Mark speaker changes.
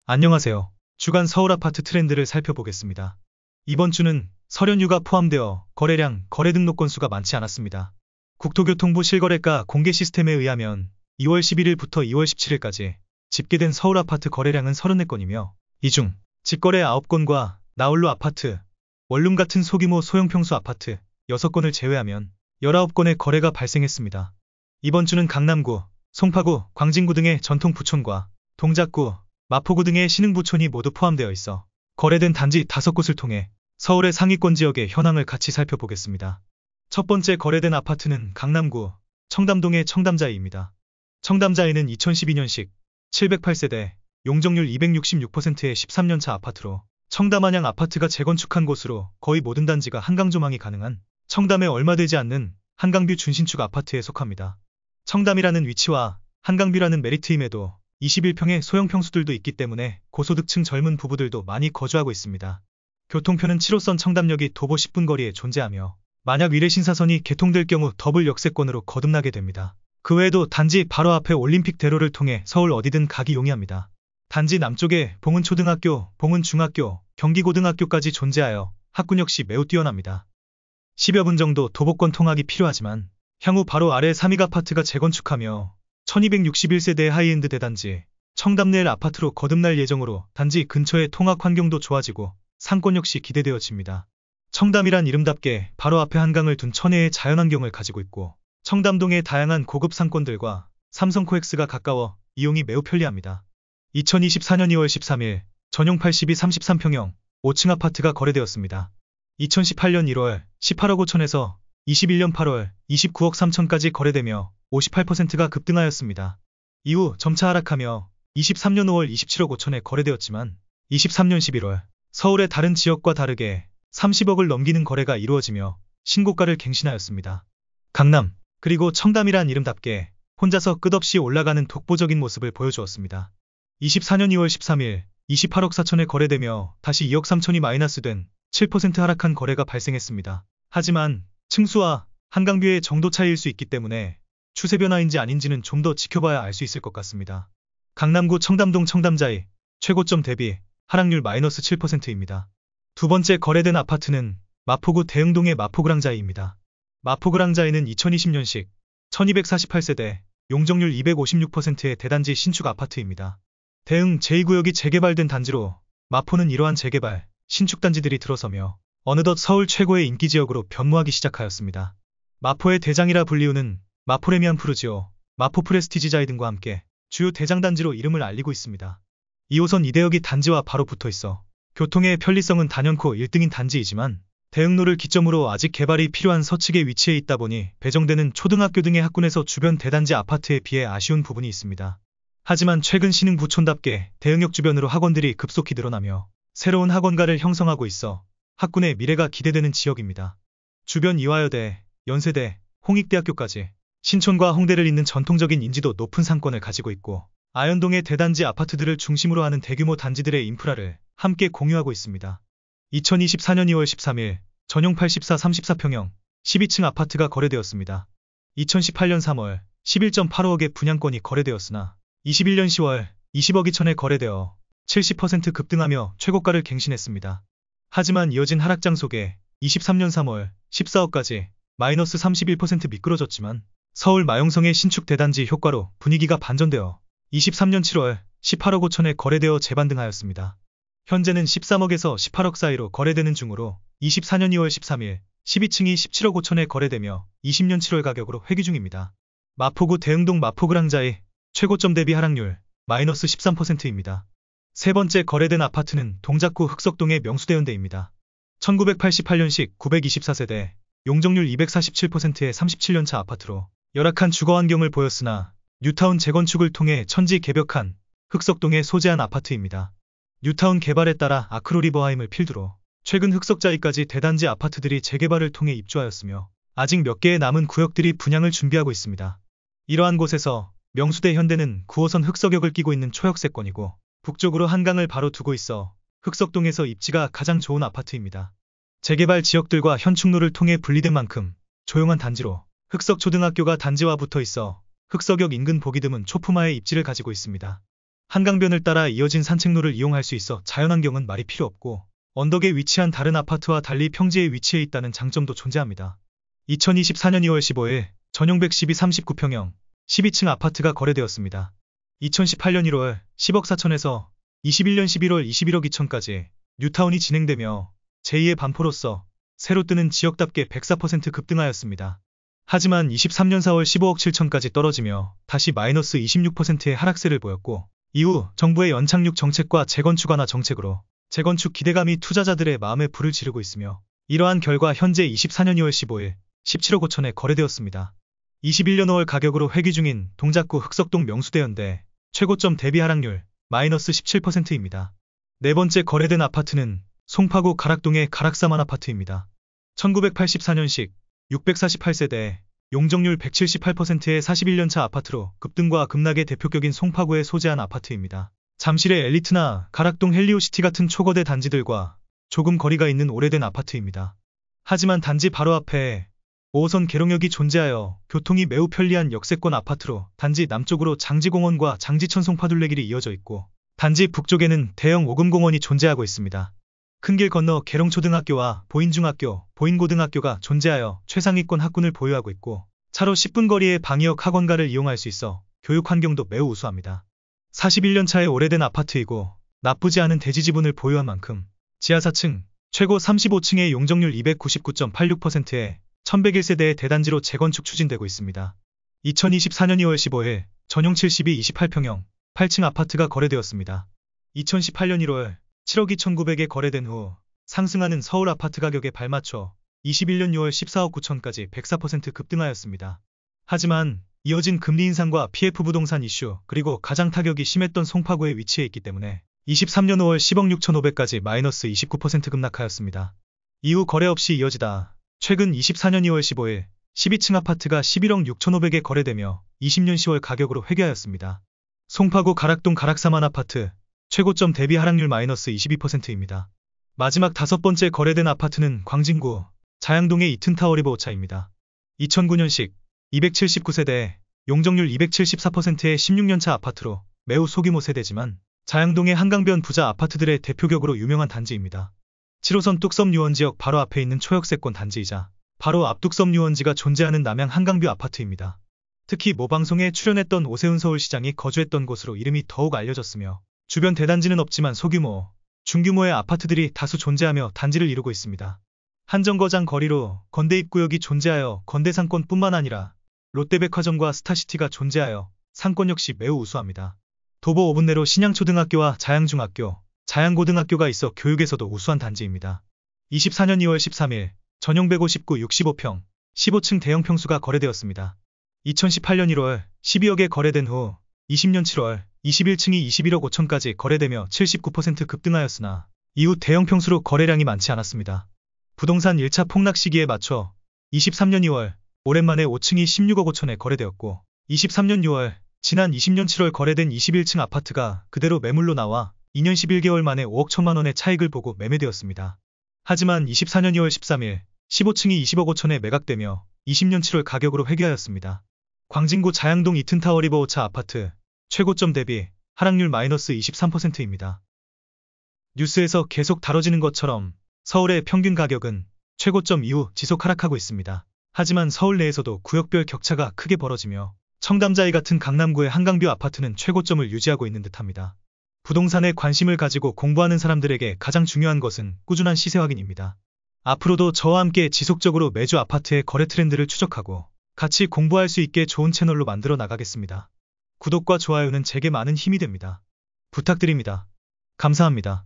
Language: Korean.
Speaker 1: 안녕하세요. 주간 서울 아파트 트렌드를 살펴보겠습니다. 이번 주는 설 연휴가 포함되어 거래량, 거래 등록 건수가 많지 않았습니다. 국토교통부 실거래가 공개 시스템에 의하면 2월 11일부터 2월 17일까지 집계된 서울 아파트 거래량은 34건이며 이 중 직거래 9건과 나홀로 아파트, 원룸 같은 소규모 소형평수 아파트 6건을 제외하면 19건의 거래가 발생했습니다. 이번 주는 강남구, 송파구, 광진구 등의 전통 부촌과 동작구, 마포구 등의 신흥부촌이 모두 포함되어 있어 거래된 단지 5곳을 통해 서울의 상위권 지역의 현황을 같이 살펴보겠습니다. 첫 번째 거래된 아파트는 강남구 청담동의 청담자이입니다. 청담자이는 2012년식 708세대, 용적률 266%의 13년차 아파트로 청담한양 아파트가 재건축한 곳으로 거의 모든 단지가 한강 조망이 가능한 청담에 얼마 되지 않는 한강뷰 준신축 아파트에 속합니다. 청담이라는 위치와 한강뷰라는 메리트임에도 21평의 소형 평수들도 있기 때문에 고소득층 젊은 부부들도 많이 거주하고 있습니다. 교통편은 7호선 청담역이 도보 10분 거리에 존재하며 만약 위례 신사선이 개통될 경우 더블 역세권으로 거듭나게 됩니다. 그 외에도 단지 바로 앞에 올림픽대로를 통해 서울 어디든 가기 용이합니다. 단지 남쪽에 봉은초등학교, 봉은중학교, 경기고등학교까지 존재하여 학군 역시 매우 뛰어납니다. 10여 분 정도 도보권 통학이 필요하지만 향후 바로 아래 3익 아파트가 재건축하며 1261세대의 하이엔드 대단지 청담내일 아파트로 거듭날 예정으로 단지 근처의 통학 환경도 좋아지고 상권 역시 기대되어집니다. 청담이란 이름답게 바로 앞에 한강을 둔 천혜의 자연환경을 가지고 있고 청담동의 다양한 고급 상권들과 삼성 코엑스가 가까워 이용이 매우 편리합니다. 2024년 2월 13일 전용 82 33평형 5층 아파트가 거래되었습니다. 2018년 1월 18억 5천에서 21년 8월 29억 3천까지 거래되며 58%가 급등하였습니다. 이후 점차 하락하며 23년 5월 27억 5천에 거래되었지만 23년 11월 서울의 다른 지역과 다르게 30억을 넘기는 거래가 이루어지며 신고가를 갱신하였습니다. 강남, 그리고 청담이란 이름답게 혼자서 끝없이 올라가는 독보적인 모습을 보여주었습니다. 24년 2월 13일 28억 4천에 거래되며 다시 2억 3천이 마이너스된 7% 하락한 거래가 발생했습니다. 하지만 층수와 한강뷰의 정도 차이일 수 있기 때문에 추세 변화인지 아닌지는 좀 더 지켜봐야 알 수 있을 것 같습니다. 강남구 청담동 청담자이 최고점 대비 하락률 마이너스 7%입니다. 두 번째 거래된 아파트는 마포구 대흥동의 마포그랑자이입니다. 마포그랑자이는 2020년식 1248세대, 용적률 256%의 대단지 신축 아파트입니다. 대흥 제2구역이 재개발된 단지로 마포는 이러한 재개발, 신축 단지들이 들어서며 어느덧 서울 최고의 인기 지역으로 변모하기 시작하였습니다. 마포의 대장이라 불리우는 마포레미안 푸르지오, 마포 프레스티지자이 등과 함께 주요 대장단지로 이름을 알리고 있습니다. 2호선 이대역이 단지와 바로 붙어 있어 교통의 편리성은 단연코 1등인 단지이지만 대흥로를 기점으로 아직 개발이 필요한 서측에 위치해 있다 보니 배정되는 초등학교 등의 학군에서 주변 대단지 아파트에 비해 아쉬운 부분이 있습니다. 하지만 최근 신흥부촌답게 대흥역 주변으로 학원들이 급속히 늘어나며 새로운 학원가를 형성하고 있어 학군의 미래가 기대되는 지역입니다. 주변 이화여대, 연세대, 홍익대학교까지 신촌과 홍대를 잇는 전통적인 인지도 높은 상권을 가지고 있고 아현동의 대단지 아파트들을 중심으로 하는 대규모 단지들의 인프라를 함께 공유하고 있습니다. 2024년 2월 13일 전용 84 34평형 12층 아파트가 거래되었습니다. 2018년 3월 11.85억의 분양권이 거래되었으나 21년 10월 20억 2천에 거래되어 70% 급등하며 최고가를 갱신했습니다. 하지만 이어진 하락장 속에 23년 3월 14억까지 마이너스 31% 미끄러졌지만 서울 마용성의 신축 대단지 효과로 분위기가 반전되어 23년 7월 18억 5천에 거래되어 재반등하였습니다. 현재는 13억에서 18억 사이로 거래되는 중으로 24년 2월 13일 12층이 17억 5천에 거래되며 20년 7월 가격으로 회귀 중입니다. 마포구 대흥동 마포그랑자의 최고점 대비 하락률 마이너스 13%입니다. 세 번째 거래된 아파트는 동작구 흑석동의 명수대연대입니다. 1988년식 924세대, 용적률 247%의 37년차 아파트로 열악한 주거 환경을 보였으나 뉴타운 재건축을 통해 천지 개벽한 흑석동에 소재한 아파트입니다. 뉴타운 개발에 따라 아크로리버하임을 필두로 최근 흑석자이까지 대단지 아파트들이 재개발을 통해 입주하였으며 아직 몇 개의 남은 구역들이 분양을 준비하고 있습니다. 이러한 곳에서 명수대 현대는 9호선 흑석역을 끼고 있는 초역세권이고 북쪽으로 한강을 바로 두고 있어 흑석동에서 입지가 가장 좋은 아파트입니다. 재개발 지역들과 현충로를 통해 분리된 만큼 조용한 단지로 흑석초등학교가 단지와 붙어 있어 흑석역 인근 보기드문 초품화의 입지를 가지고 있습니다. 한강변을 따라 이어진 산책로를 이용할 수 있어 자연환경은 말이 필요 없고 언덕에 위치한 다른 아파트와 달리 평지에 위치해 있다는 장점도 존재합니다. 2024년 2월 15일 전용 112 39평형 12층 아파트가 거래되었습니다. 2018년 1월 10억 4천에서 21년 11월 21억 2천까지 뉴타운이 진행되며 제2의 반포로서 새로 뜨는 지역답게 104% 급등하였습니다. 하지만 23년 4월 15억 7천까지 떨어지며 다시 마이너스 26%의 하락세를 보였고 이후 정부의 연착륙 정책과 재건축 완화 정책으로 재건축 기대감이 투자자들의 마음에 불을 지르고 있으며 이러한 결과 현재 24년 2월 15일 17억 5천에 거래되었습니다. 21년 5월 가격으로 회귀 중인 동작구 흑석동 명수대연대 최고점 대비 하락률 마이너스 17%입니다. 네 번째 거래된 아파트는 송파구 가락동의 가락사만 아파트입니다. 1984년식 648세대 용적률 178%의 41년차 아파트로 급등과 급락의 대표격인 송파구에 소재한 아파트입니다. 잠실의 엘리트나 가락동 헬리오시티 같은 초거대 단지들과 조금 거리가 있는 오래된 아파트입니다. 하지만 단지 바로 앞에 5호선 계룡역이 존재하여 교통이 매우 편리한 역세권 아파트로 단지 남쪽으로 장지공원과 장지천 송파둘레길이 이어져 있고 단지 북쪽에는 대형 오금공원이 존재하고 있습니다. 큰 길 건너 계룡초등학교와 보인중학교, 보인고등학교가 존재하여 최상위권 학군을 보유하고 있고 차로 10분 거리의 방이역 학원가를 이용할 수 있어 교육 환경도 매우 우수합니다. 41년 차의 오래된 아파트이고 나쁘지 않은 대지 지분을 보유한 만큼 지하 4층, 최고 35층의 용적률 299.86%에 1101세대의 대단지로 재건축 추진되고 있습니다. 2024년 2월 15일 전용 72 28평형 8층 아파트가 거래되었습니다. 2018년 1월 7억 2,900에 거래된 후 상승하는 서울 아파트 가격에 발맞춰 21년 6월 14억 9천까지 104% 급등하였습니다. 하지만 이어진 금리 인상과 PF 부동산 이슈 그리고 가장 타격이 심했던 송파구에 위치해 있기 때문에 23년 5월 10억 6,500까지 마이너스 29% 급락하였습니다. 이후 거래 없이 이어지다 최근 24년 2월 15일 12층 아파트가 11억 6,500에 거래되며 20년 10월 가격으로 회귀하였습니다. 송파구 가락동 가락사만 아파트 최고점 대비 하락률 마이너스 22%입니다. 마지막 다섯 번째 거래된 아파트는 광진구 자양동의 이튼타워 리버오차입니다. 2009년식 279세대 용적률 274%의 16년차 아파트로 매우 소규모 세대지만 자양동의 한강변 부자 아파트들의 대표격으로 유명한 단지입니다. 7호선 뚝섬 유원지역 바로 앞에 있는 초역세권 단지이자 바로 앞 뚝섬 유원지가 존재하는 남양 한강뷰 아파트입니다. 특히 모 방송에 출연했던 오세훈 서울시장이 거주했던 곳으로 이름이 더욱 알려졌으며 주변 대단지는 없지만 소규모, 중규모의 아파트들이 다수 존재하며 단지를 이루고 있습니다. 한정거장 거리로 건대입구역이 존재하여 건대상권뿐만 아니라 롯데백화점과 스타시티가 존재하여 상권 역시 매우 우수합니다. 도보 5분 내로 신양초등학교와 자양중학교, 자양고등학교가 있어 교육에서도 우수한 단지입니다. 24년 2월 13일 전용 159 65평 15층 대형 평수가 거래되었습니다. 2018년 1월 12억에 거래된 후 20년 7월 21층이 21억 5천까지 거래되며 79% 급등하였으나 이후 대형 평수로 거래량이 많지 않았습니다. 부동산 1차 폭락 시기에 맞춰 23년 2월 오랜만에 5층이 16억 5천에 거래되었고 23년 6월 지난 20년 7월 거래된 21층 아파트가 그대로 매물로 나와 2년 11개월 만에 5억 1천만 원의 차익을 보고 매매되었습니다. 하지만 24년 2월 13일 15층이 20억 5천에 매각되며 20년 7월 가격으로 회귀하였습니다. 광진구 자양동 이튼타워 리버오차 아파트 최고점 대비 하락률 마이너스 23%입니다. 뉴스에서 계속 다뤄지는 것처럼 서울의 평균 가격은 최고점 이후 지속 하락하고 있습니다. 하지만 서울 내에서도 구역별 격차가 크게 벌어지며 청담자이 같은 강남구의 한강뷰 아파트는 최고점을 유지하고 있는 듯합니다. 부동산에 관심을 가지고 공부하는 사람들에게 가장 중요한 것은 꾸준한 시세 확인입니다. 앞으로도 저와 함께 지속적으로 매주 아파트의 거래 트렌드를 추적하고 같이 공부할 수 있게 좋은 채널로 만들어 나가겠습니다. 구독과 좋아요는 제게 많은 힘이 됩니다. 부탁드립니다. 감사합니다.